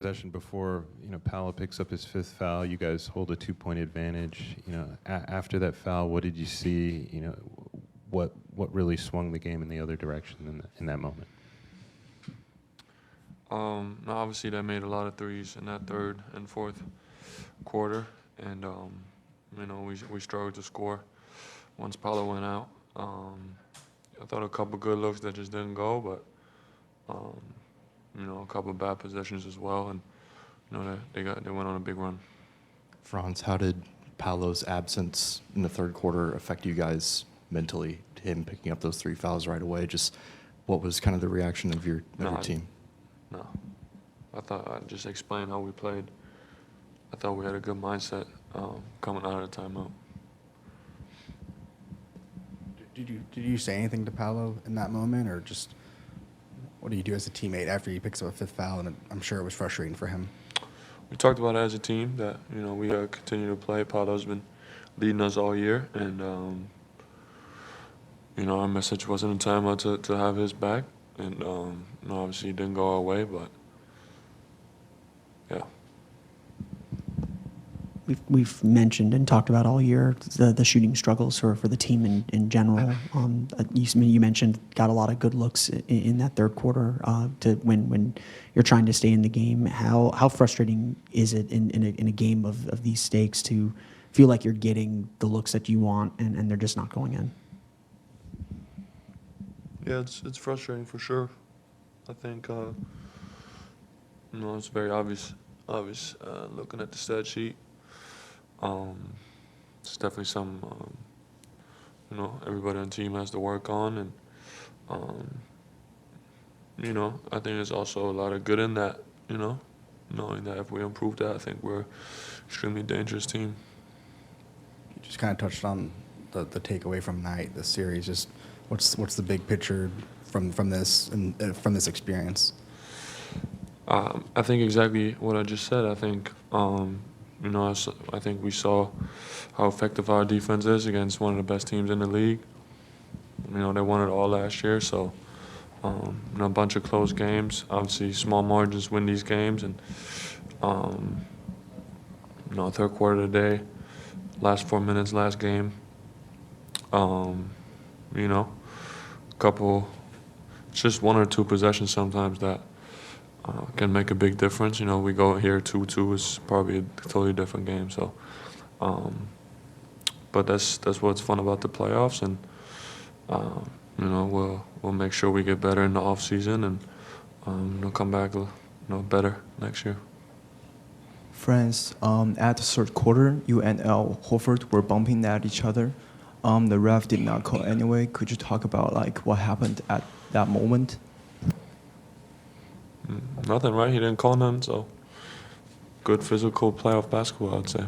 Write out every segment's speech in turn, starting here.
Possession before, Paolo picks up his fifth foul. You guys hold a 2-point advantage. After that foul, what did you see? What really swung the game in the other direction in that moment? Obviously, they made a lot of threes in that third and fourth quarter, and we struggled to score once Paolo went out. I thought a couple good looks that just didn't go, but a couple of bad possessions as well, and they went on a big run. Franz, how did Paolo's absence in the third quarter affect you guys mentally? Him picking up those 3 fouls right away. Just what was kind of the reaction of your team? No, I thought I just explained how we played. I thought we had a good mindset coming out of the timeout. Did you say anything to Paolo in that moment, or just what do you do as a teammate after he picks up a fifth foul? And I'm sure it was frustrating for him. We talked about it as a team that we gotta continue to play. Paolo's been leading us all year, and our message wasn't in timeout to have his back, and obviously it didn't go our way, but yeah. We've mentioned and talked about all year the shooting struggles for the team in general. You mentioned got a lot of good looks in that third quarter to when you're trying to stay in the game. How frustrating is it in a game of these stakes to feel like you're getting the looks that you want and they're just not going in? Yeah, it's frustrating for sure. I think it's very obvious looking at the stat sheet. It's definitely some, everybody on the team has to work on, and, I think there's also a lot of good in that, knowing that if we improve that, I think we're an extremely dangerous team. You just kind of touched on the takeaway from the series. Just what's the big picture from this and from this experience? I think exactly what I just said. I think, I think we saw how effective our defense is against one of the best teams in the league. They won it all last year, so a bunch of close games. Obviously, small margins win these games, and third quarter today, last 4 minutes, last game. It's just 1 or 2 possessions sometimes that can make a big difference. We go here 2-2 is probably a totally different game. So, but that's what's fun about the playoffs, and we'll make sure we get better in the off season and come back better next year. Franz, at the third quarter, you and Al Horford were bumping at each other. The ref did not call anyway. Could you talk about what happened at that moment? Nothing, right? He didn't call none, so good physical playoff basketball, I'd say.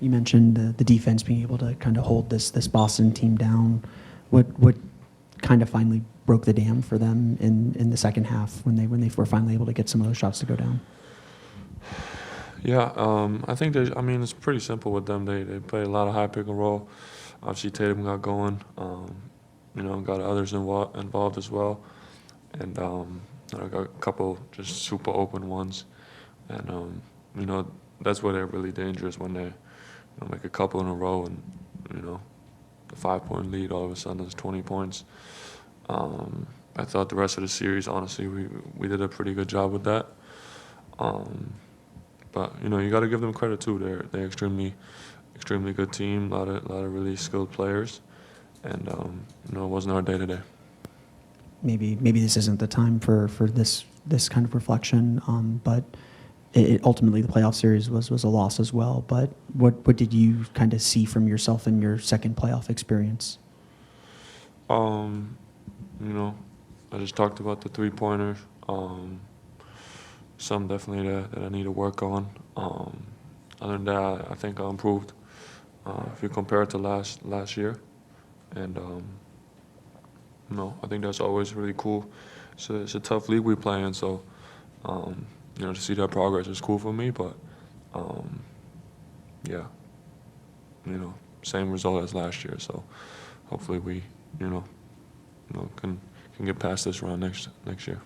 You mentioned the defense being able to kind of hold this Boston team down. What kind of finally broke the dam for them in the second half when they were finally able to get some of those shots to go down? Yeah, I think it's pretty simple with them. They play a lot of high pick and roll. Obviously, Tatum got going. Got others involved as well. And I got a couple just super open ones, and that's where they're really dangerous, when they make a couple in a row, and the 5-point lead all of a sudden is 20 points. I thought the rest of the series, honestly, we did a pretty good job with that. But you got to give them credit too. They're extremely good team. A lot of really skilled players, and it wasn't our day today. Maybe this isn't the time for this kind of reflection, but ultimately the playoff series was a loss as well. But what did you kind of see from yourself in your second playoff experience? I just talked about the 3-pointers. Some definitely that I need to work on. Other than that, I think I improved if you compare it to last year, and I think that's always really cool. It's a tough league we play in, so to see that progress is cool for me. But yeah, same result as last year. So hopefully we can get past this round next year.